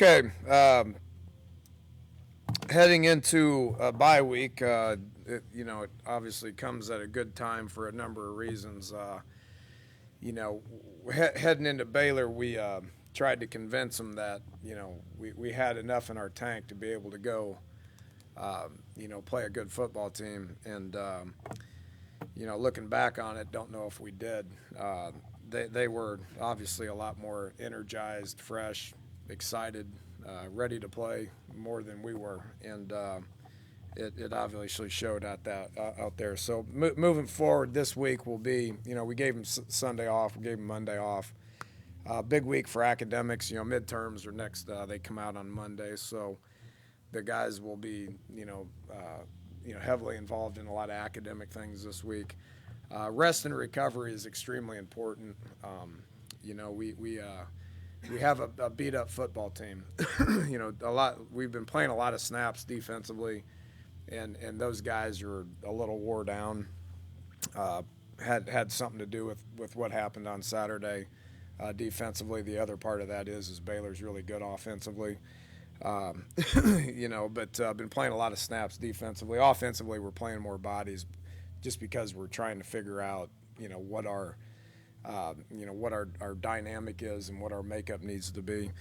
Okay, heading into a bye week, it obviously comes at a good time for a number of reasons. You know, Heading into Baylor, we tried to convince them that we had enough in our tank to be able to go, play a good football team. And looking back on it, don't know if we did. They were obviously a lot more energized, fresh, excited, ready to play more than we were, and it obviously showed out there. So moving forward, this week will be, we gave them Sunday off, we gave them Monday off. Big week for academics. Midterms are next. They come out on Monday, so the guys will be, heavily involved in a lot of academic things this week. Rest and recovery is extremely important. We have a beat up football team. A lot. We've been playing a lot of snaps defensively, and those guys are a little wore down. Had something to do with what happened on Saturday. Defensively, the other part of that is Baylor's really good offensively. Um, but been playing a lot of snaps defensively. Offensively, we're playing more bodies, just because we're trying to figure out, what our dynamic is and what our makeup needs to be.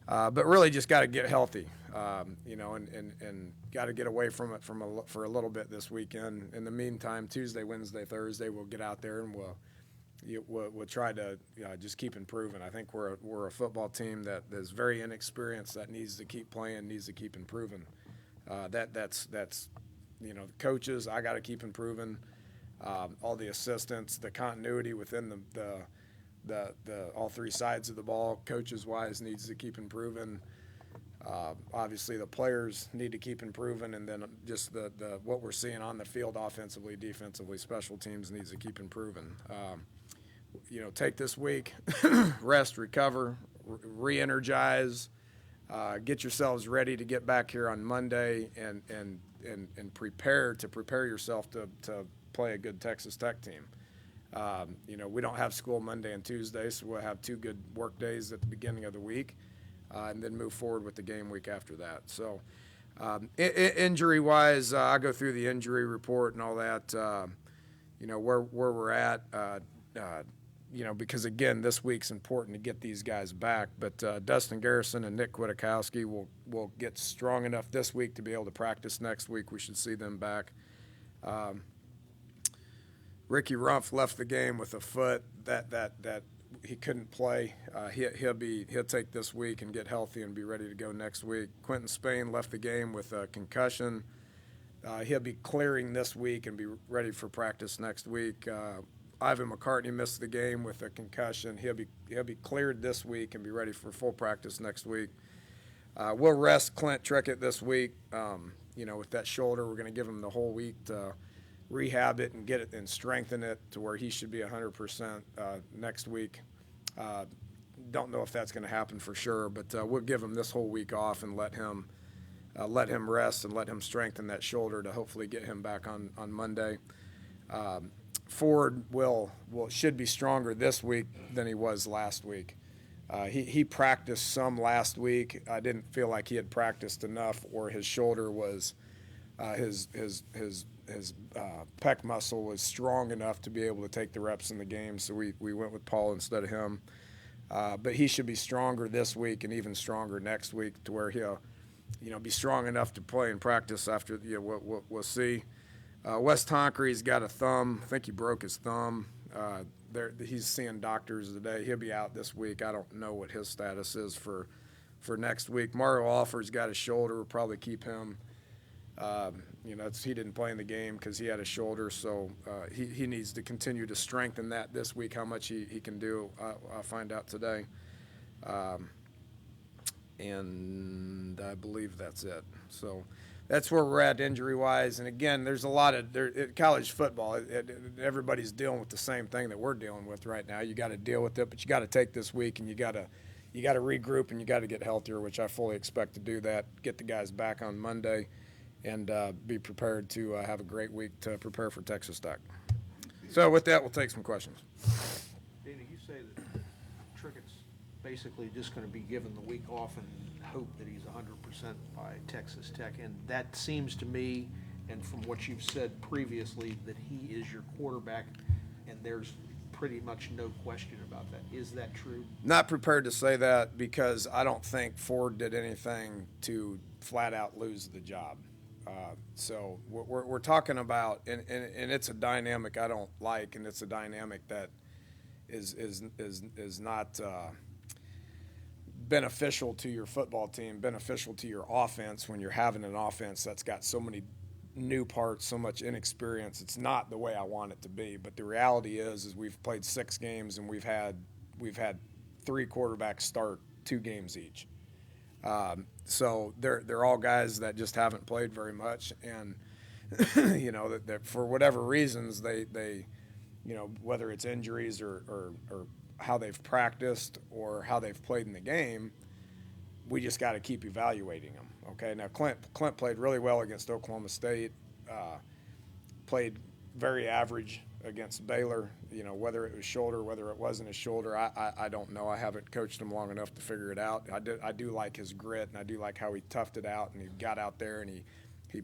But really, just got to get healthy, and got to get away from it for a little bit this weekend. In the meantime, Tuesday, Wednesday, Thursday, we'll get out there and we'll try to just keep improving. I think we're a football team that is very inexperienced, that needs to keep playing, needs to keep improving. That's the coaches. I got to keep improving. All the assistants, the continuity within the all three sides of the ball, coaches wise, needs to keep improving. Obviously, the players need to keep improving, and then just the what we're seeing on the field, offensively, defensively, special teams needs to keep improving. Take this week, rest, recover, re-energize, get yourselves ready to get back here on Monday, and prepare yourself to play a good Texas Tech team. We don't have school Monday and Tuesday, so we'll have two good work days at the beginning of the week, and then move forward with the game week after that. So, injury-wise, I go through the injury report and all that. Where we're at. Because again, this week's important to get these guys back. But Dustin Garrison and Nick Kwiatkowski will get strong enough this week to be able to practice next week. We should see them back. Ricky Rumpf left the game with a foot that he couldn't play. He'll take this week and get healthy and be ready to go next week. Quentin Spain left the game with a concussion. He'll be clearing this week and be ready for practice next week. Ivan McCartney missed the game with a concussion. He'll be cleared this week and be ready for full practice next week. We'll rest Clint Trickett this week. With that shoulder, we're going to give him the whole week to rehab it and get it and strengthen it to where he should be 100% next week. Don't know if that's going to happen for sure, but we'll give him this whole week off and let him rest and let him strengthen that shoulder to hopefully get him back on Monday. Ford should be stronger this week than he was last week. He practiced some last week. I didn't feel like he had practiced enough, or his shoulder was his pec muscle was strong enough to be able to take the reps in the game. So we went with Paul instead of him. But he should be stronger this week and even stronger next week, to where he'll be strong enough to play and practice after. We'll see. Wes Tonkery's got a thumb. I think he broke his thumb. He's seeing doctors today. He'll be out this week. I don't know what his status is for next week. Mario Alford's got a shoulder. We'll probably keep him. He didn't play in the game because he had a shoulder, so he needs to continue to strengthen that this week. How much he can do, I'll find out today. And I believe that's it. So that's where we're at injury-wise. And again, there's a lot of college football. Everybody's dealing with the same thing that we're dealing with right now. You got to deal with it, but you got to take this week and you got to regroup and you got to get healthier, which I fully expect to do that. Get the guys back on Monday, and be prepared to have a great week to prepare for Texas Tech. So with that, we'll take some questions. Dana, you say that Trickett's basically just going to be given the week off and hope that he's 100% by Texas Tech. And that seems to me, and from what you've said previously, that he is your quarterback, and there's pretty much no question about that. Is that true? Not prepared to say that because I don't think Ford did anything to flat out lose the job. So we're talking about, and it's a dynamic I don't like, and it's a dynamic that is not beneficial to your football team, beneficial to your offense when you're having an offense that's got so many new parts, so much inexperience. It's not the way I want it to be. But the reality is we've played 6 games and we've had 3 quarterbacks start 2 games each. So they're all guys that just haven't played very much, and you know that for whatever reasons they you know, whether it's injuries or how they've practiced or how they've played in the game, we just got to keep evaluating them. Okay, now Clint played really well against Oklahoma State, played very average against Baylor. You know, whether it was shoulder, whether it wasn't his shoulder, I don't know. I haven't coached him long enough to figure it out. I do like his grit, and I do like how he toughed it out, and he got out there and he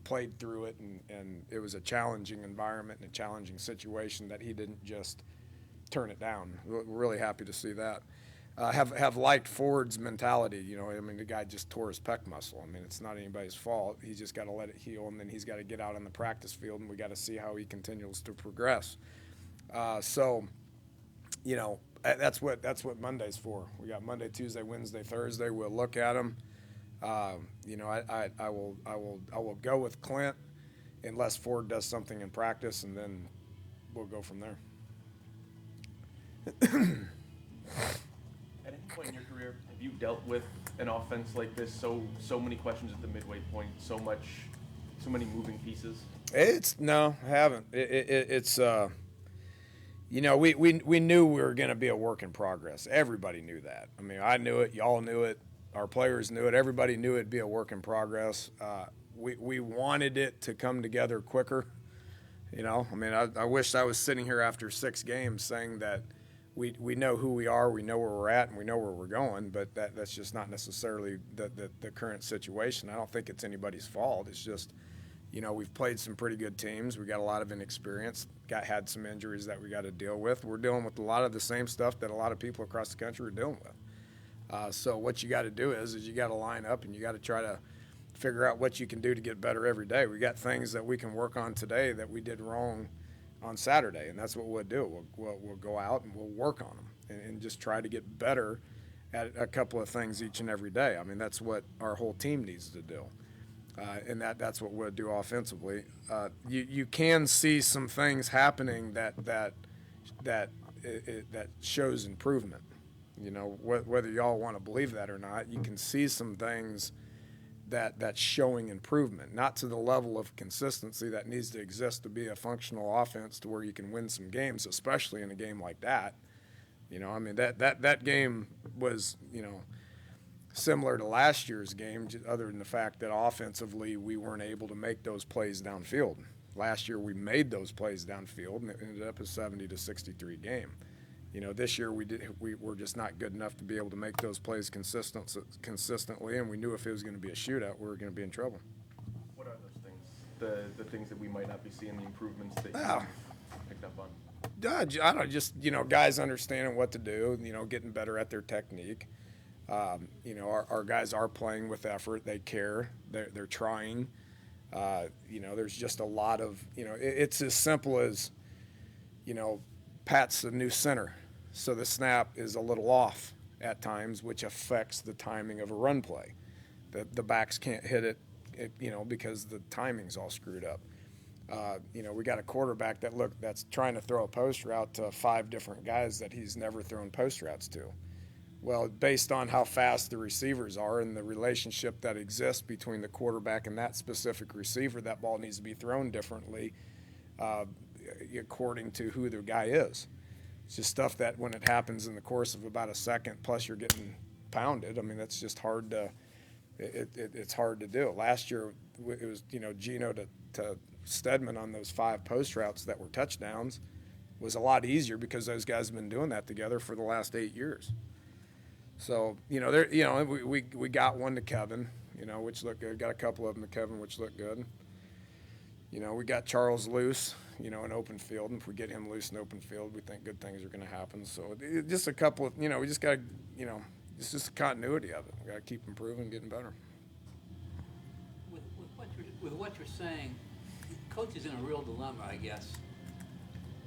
played through it, and it was a challenging environment and a challenging situation that he didn't just turn it down. We're really happy to see that. Have liked Ford's mentality. You know, I mean, the guy just tore his pec muscle. I mean, it's not anybody's fault. He's just got to let it heal, and then he's got to get out on the practice field, and we got to see how he continues to progress. So, you know, that's what Monday's for. We got Monday, Tuesday, Wednesday, Thursday. We'll look at them. You know, I will go with Clint unless Ford does something in practice, and then we'll go from there. At any point in your career, have you dealt with an offense like this? So many questions at the midway point, so many moving pieces. No, I haven't. It's you know, we knew we were going to be a work in progress. Everybody knew that. I mean, I knew it. Y'all knew it. Our players knew it. Everybody knew it'd be a work in progress. We wanted it to come together quicker. You know, I mean, I wish I was sitting here after 6 games saying that we know who we are, we know where we're at, and we know where we're going, but that's just not necessarily the current situation. I don't think it's anybody's fault. It's just, you know, we've played some pretty good teams. We got a lot of inexperience, had some injuries that we got to deal with. We're dealing with a lot of the same stuff that a lot of people across the country are dealing with. So what you got to do is you got to line up and you got to try to figure out what you can do to get better every day. We got things that we can work on today that we did wrong on Saturday, and that's what we'll do. We'll go out and we'll work on them and just try to get better at a couple of things each and every day. I mean, that's what our whole team needs to do, and that's what we'll do offensively. You can see some things happening that shows improvement. You know, whether y'all want to believe that or not, you can see some things that's showing improvement, not to the level of consistency that needs to exist to be a functional offense to where you can win some games, especially in a game like that. You know, I mean, that game was, you know, similar to last year's game, other than the fact that offensively we weren't able to make those plays downfield. Last year we made those plays downfield, and it ended up a 70-63 game. You know, this year we were just not good enough to be able to make those plays consistently, and we knew if it was going to be a shootout, we were going to be in trouble. What are those things? The things that we might not be seeing, the improvements that you picked up on? I don't just, you know, guys understanding what to do, you know, getting better at their technique. You know, our guys are playing with effort. They care. They're trying. You know, there's just a lot of, you know, it's as simple as, you know, Pat's the new center, so the snap is a little off at times, which affects the timing of a run play. The backs can't hit it, you know, because the timing's all screwed up. You know, we got a quarterback that's trying to throw a post route to 5 different guys that he's never thrown post routes to. Well, based on how fast the receivers are and the relationship that exists between the quarterback and that specific receiver, that ball needs to be thrown differently according to who the guy is. It's just stuff that when it happens in the course of about a second, plus you're getting pounded, I mean, that's just hard to it's hard to do. Last year, it was, you know, Gino to Stedman on those 5 post routes that were touchdowns was a lot easier because those guys have been doing that together for the last 8 years. So, we got one to Kevin, which looked good. Got a couple of them to Kevin, which looked good. We got Charles loose, in open field. And if we get him loose in open field, we think good things are going to happen. So just a couple of, we just got to, it's just the continuity of it. We got to keep improving, getting better. With what you're saying, coach is in a real dilemma, I guess.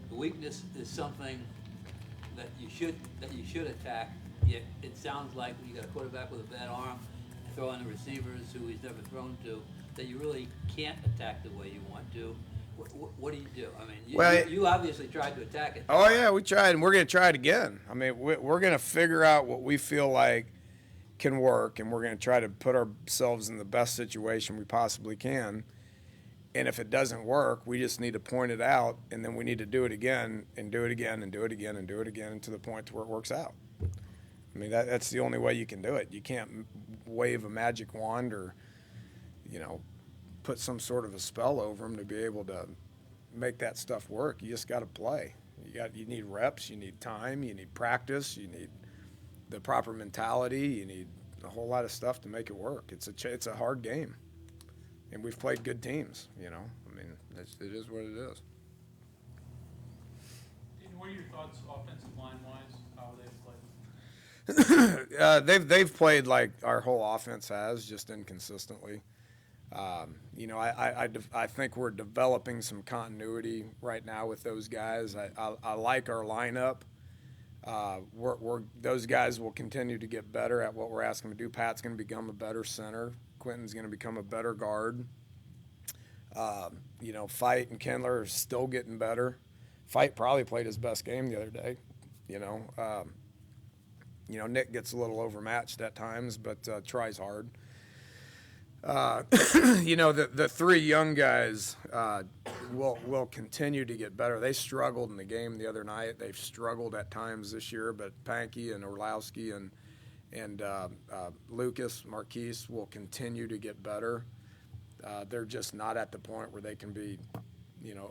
The weakness is something that you should attack. Yet it sounds like you got a quarterback with a bad arm, throwing the receivers who he's never thrown to, that you really can't attack the way you want to. What do you do? I mean, you obviously tried to attack it. Oh yeah, we tried, and we're going to try it again. I mean, we're going to figure out what we feel like can work, and we're going to try to put ourselves in the best situation we possibly can. And if it doesn't work, we just need to point it out, and then we need to do it again, and do it again, and do it again, and do it again, to the point to where it works out. I mean, that's the only way you can do it. You can't wave a magic wand or, put some sort of a spell over them to be able to make that stuff work. You just got to play. You need reps, you need time, you need practice, you need the proper mentality, you need a whole lot of stuff to make it work. It's a hard game, and we've played good teams. I mean, it is what it is. What are your thoughts offensive line wise? How they've played? They've played like our whole offense has, just inconsistently. I think we're developing some continuity right now with those guys. I like our lineup. Those guys will continue to get better at what we're asking them to do. Pat's going to become a better center. Quentin's going to become a better guard. Fight and Kendler are still getting better. Fight probably played his best game the other day. Nick gets a little overmatched at times, but tries hard. The three young guys will continue to get better. They struggled in the game the other night. They've struggled at times this year, but Pankey and Orlowski and Lucas Marquise will continue to get better. They're just not at the point where they can be,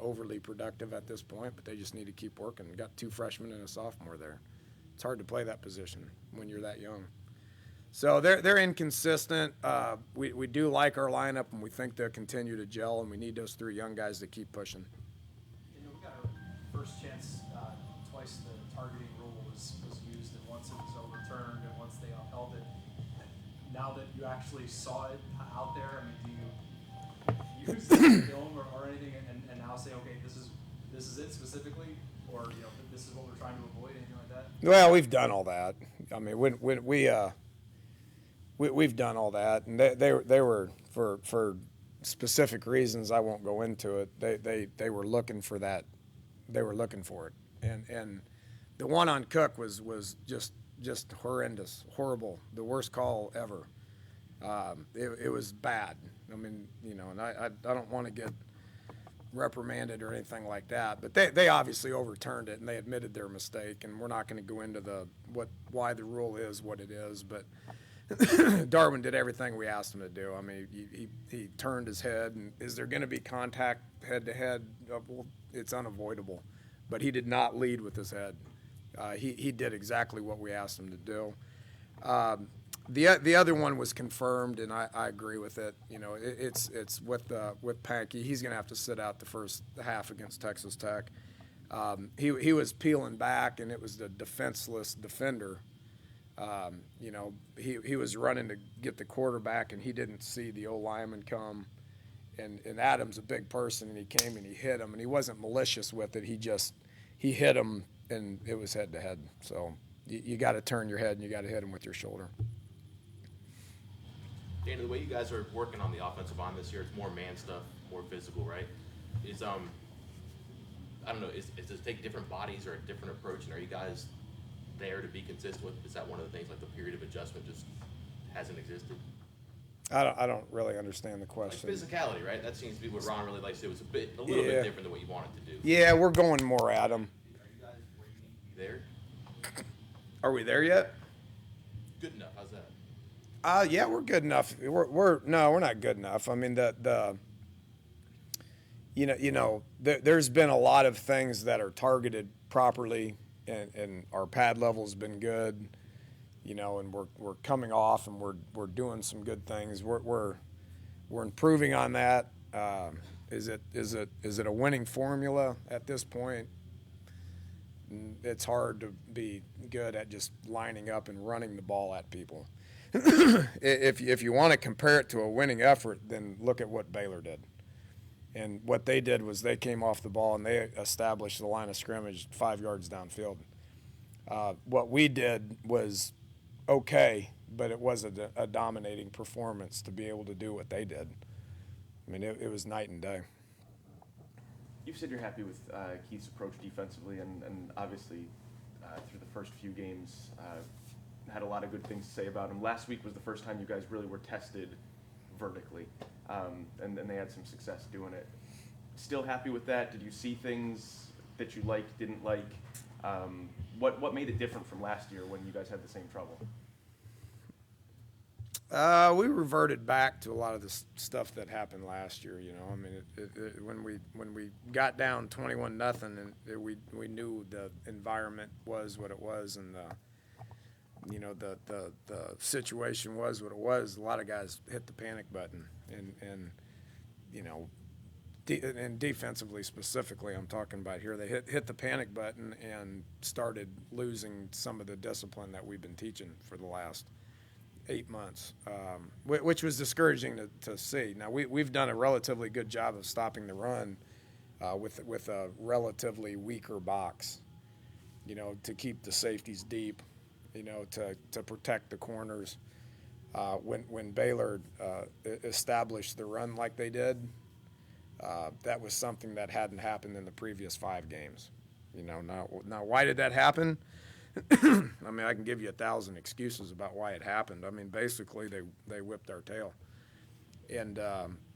overly productive at this point, but they just need to keep working. We got two freshmen and a sophomore there. It's hard to play that position when you're that young. So they're inconsistent. We do like our lineup, and we think they'll continue to gel, and we need those three young guys to keep pushing. We got our first chance twice. The targeting rule was used, and once it was overturned, and once they upheld it. Now that you actually saw it out there, I mean, do you use the film or anything, and now say, okay, this is it specifically, or this is what we're trying to avoid, anything like that? Well, we've done all that. I mean, when we've done all that, and they were for specific reasons. I won't go into it. They were looking for that. They were looking for it, and the one on Cook was just horrendous, horrible, the worst call ever. It was bad. I mean, and I don't want to get reprimanded or anything like that, but they obviously overturned it, and they admitted their mistake, and we're not going to go into why the rule is what it is, but Darwin did everything we asked him to do. I mean, he turned his head, and is there going to be contact head to head? Well, it's unavoidable, but he did not lead with his head. He did exactly what we asked him to do. The other one was confirmed, and I agree with it. It's with Pankey. He's going to have to sit out the first half against Texas Tech. He was peeling back, and it was the defenseless defender. He was running to get the quarterback, and he didn't see the old lineman come. And Adam's a big person, and he came and he hit him, and he wasn't malicious with it. He hit him, and it was head to head. So you got to turn your head, and you got to hit him with your shoulder. Dana, the way you guys are working on the offensive line this year, it's more man stuff, more physical, right? I don't know, is it take different bodies or a different approach, and are you guys there to be consistent with? Is that one of the things, like the period of adjustment just hasn't existed? I don't really understand the question. Like physicality, right? That seems to be what Ron really likes to do. It's a little bit different than what you wanted to do. Yeah, we're going more at him. Are you guys where you need to be there? Are we there yet? Good enough. How's that? Yeah, we're good enough. We're not good enough. I mean, there's been a lot of things that are targeted properly, and our pad level's been good. you know, and we're coming off and we're doing some good things. We're improving on that. Is it a winning formula at this point? It's hard to be good at just lining up and running the ball at people. If you want to compare it to a winning effort, then look at what Baylor did. And what they did was they came off the ball and they established the line of scrimmage 5 yards downfield. What we did was okay, but it wasn't a dominating performance to be able to do what they did. I mean, it was night and day. You've said you're happy with Keith's approach defensively, and obviously through the first few games had a lot of good things to say about him. Last week was the first time you guys really were tested vertically, and they had some success doing it. Still happy with that? Did you see things that you liked, didn't like? What made it different from last year when you guys had the same trouble? We reverted back to a lot of the stuff that happened last year. You know, I mean, when we got down 21-0, and we knew the environment was what it was, and the situation was what it was. A lot of guys hit the panic button, and you know, and defensively specifically, I'm talking about here, they hit the panic button and started losing some of the discipline that we've been teaching for the last 8 months, which was discouraging to see. Now we've done a relatively good job of stopping the run with a relatively weaker box, you know, to keep the safeties deep, you know, to protect the corners. When Baylor established the run like they did, that was something that hadn't happened in the previous 5 games. You know, now why did that happen? I mean, I can give you 1,000 excuses about why it happened. I mean, basically, they whipped our tail. And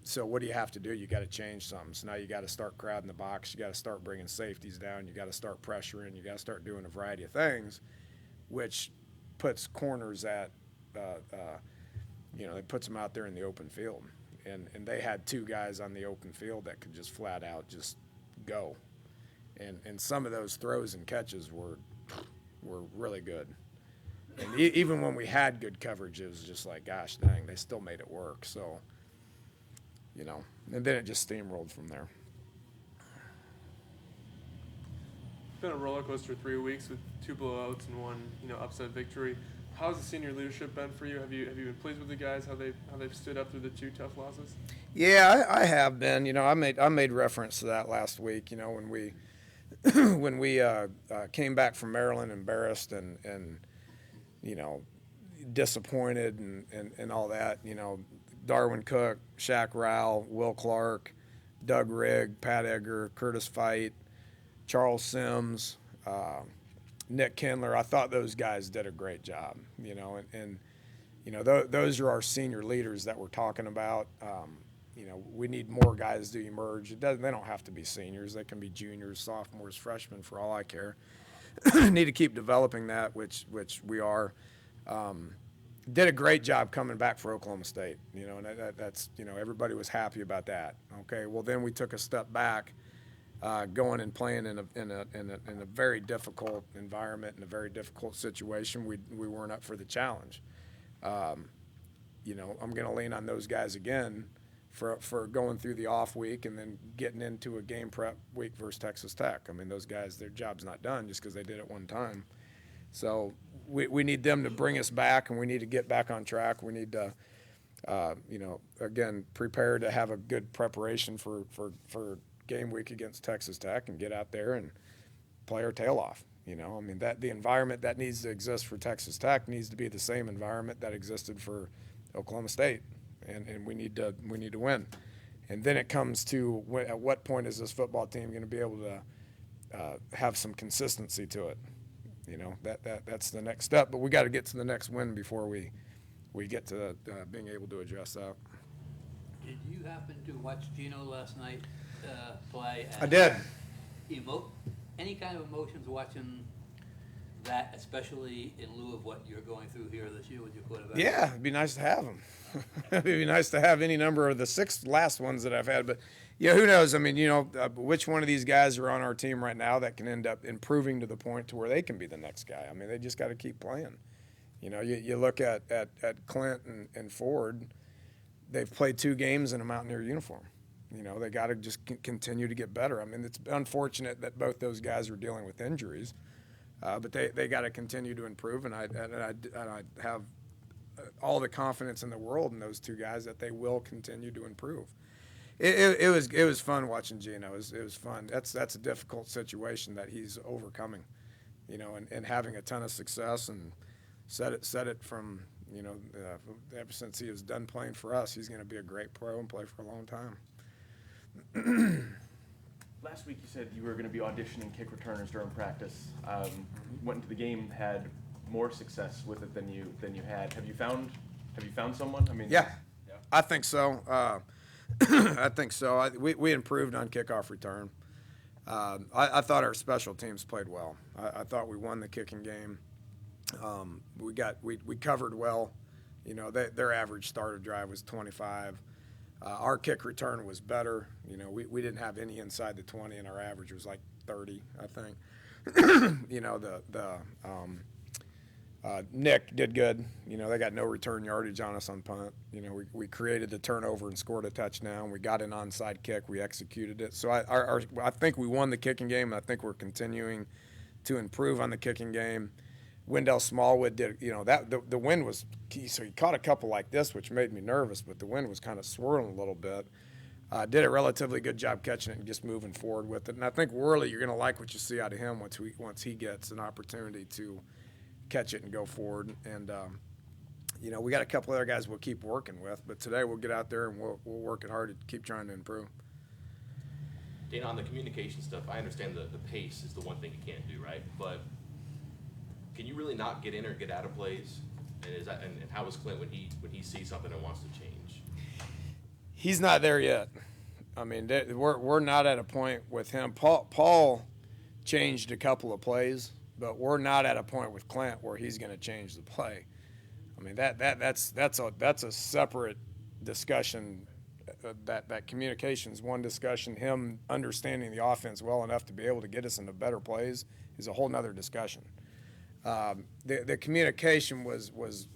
so what do you have to do? You got to change something. So now you got to start crowding the box. You got to start bringing safeties down. You got to start pressuring. You got to start doing a variety of things, which puts corners at, you know, it puts them out there in the open field. And they had 2 guys on the open field that could just flat out just go. And some of those throws and catches were really good. And even when we had good coverage, it was just like, gosh dang, they still made it work. So, you know, and then it just steamrolled from there. It's been a roller coaster 3 weeks with 2 blowouts and 1, you know, upset victory. How's the senior leadership been for you? Have you been pleased with the guys, how they've stood up through the 2 tough losses? Yeah, I have been. You know, I made reference to that last week. You know, when we when we came back from Maryland embarrassed and you know, disappointed and all that, you know, Darwin Cook, Shaq Rowell, Will Clark, Doug Rigg, Pat Egger, Curtis Fight, Charles Sims, Nick Kindler, I thought those guys did a great job, you know, and you know, those are our senior leaders that we're talking about. You know, we need more guys to emerge. They don't have to be seniors. They can be juniors, sophomores, freshmen, for all I care. Need to keep developing that, which we are. Did a great job coming back for Oklahoma State. You know, and that's, you know, everybody was happy about that. Okay, well then we took a step back, going and playing in a very difficult environment, in a very difficult situation. We weren't up for the challenge. You know, I'm going to lean on those guys again for going through the off week and then getting into a game prep week versus Texas Tech. I mean, those guys, their job's not done just because they did it one time. So we need them to bring us back, and we need to get back on track. We need to, you know, again, prepare to have a good preparation for game week against Texas Tech and get out there and play our tail off. You know, I mean, that the environment that needs to exist for Texas Tech needs to be the same environment that existed for Oklahoma State. And we need to win. And then it comes to at what point is this football team going to be able to have some consistency to it? You know, that's the next step. But we got to get to the next win before we get to being able to address that. Did you happen to watch Gino last night play? I did. Any kind of emotions watching that, especially in lieu of what you're going through here this year with your quarterback? Yeah, it'd be nice to have them. It'd be nice to have any number of the 6 last ones that I've had. But, yeah, who knows? I mean, you know, which one of these guys are on our team right now that can end up improving to the point to where they can be the next guy? I mean, they just got to keep playing. You know, you look at Clint and Ford, they've played 2 games in a Mountaineer uniform. You know, they got to just continue to get better. I mean, it's unfortunate that both those guys are dealing with injuries, but they got to continue to improve, and I have all the confidence in the world in those 2 guys that they will continue to improve. It was fun watching Gino. It was fun. That's a difficult situation that he's overcoming, you know, and having a ton of success, and said it from, you know, ever since he was done playing for us, he's going to be a great pro and play for a long time. Last week you said you were going to be auditioning kick returners during practice. Went into the game, had more success with it than you had. Have you found someone? I mean, Yeah. I think so. I think so. We improved on kickoff return. I thought our special teams played well. I thought we won the kicking game. We covered well. You know, their average starter drive was 25. Our kick return was better. You know, we didn't have any inside the 20, and our average was like 30, I think. You know, Nick did good. You know, they got no return yardage on us on punt. You know, we created the turnover and scored a touchdown. We got an onside kick. We executed it. So I think we won the kicking game, and I think we're continuing to improve on the kicking game. Wendell Smallwood did, you know, that the wind was key, so he caught a couple like this, which made me nervous, but the wind was kind of swirling a little bit. Did a relatively good job catching it and just moving forward with it. And I think Worley, you're going to like what you see out of him once he gets an opportunity to catch it and go forward. And, you know, we got a couple other guys we'll keep working with, but today we'll get out there and we'll work it hard to keep trying to improve. Dana, on the communication stuff, I understand the pace is the one thing you can't do, right? But can you really not get in or get out of plays? And how is Clint when he sees something and wants to change? He's not there yet. I mean, we're not at a point with him. Paul changed a couple of plays, but we're not at a point with Clint where he's going to change the play. I mean, that's a separate discussion. That communication's one discussion. Him understanding the offense well enough to be able to get us into better plays is a whole nother discussion. The communication was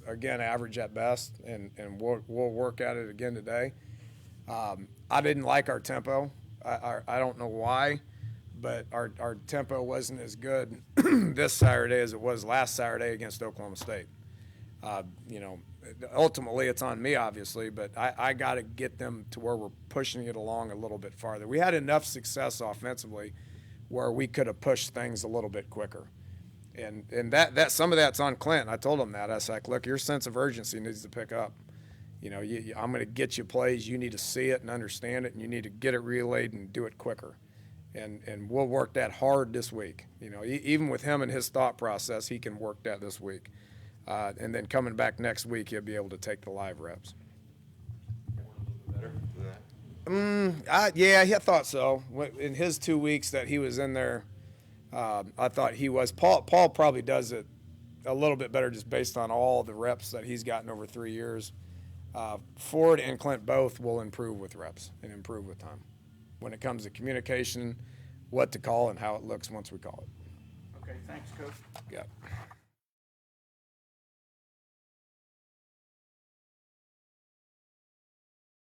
again average at best, and we'll work at it again today. I didn't like our tempo. I don't know why, but our tempo wasn't as good this Saturday as it was last Saturday against Oklahoma State. You know, ultimately it's on me, obviously, but I got to get them to where we're pushing it along a little bit farther. We had enough success offensively where we could have pushed things a little bit quicker. And that some of that's on Clint. I told him that. I was like, look, your sense of urgency needs to pick up. You know, I'm going to get you plays. You need to see it and understand it, and you need to get it relayed and do it quicker. And we'll work that hard this week. You know, even with him and his thought process, he can work that this week. And then coming back next week, he'll be able to take the live reps. Better than that? Yeah, I thought so. In his 2 weeks that he was in there, I thought he was. Paul probably does it a little bit better just based on all the reps that he's gotten over 3 years. Ford and Clint both will improve with reps and improve with time when it comes to communication, what to call, and how it looks once we call it. Okay, thanks, Coach. Yeah.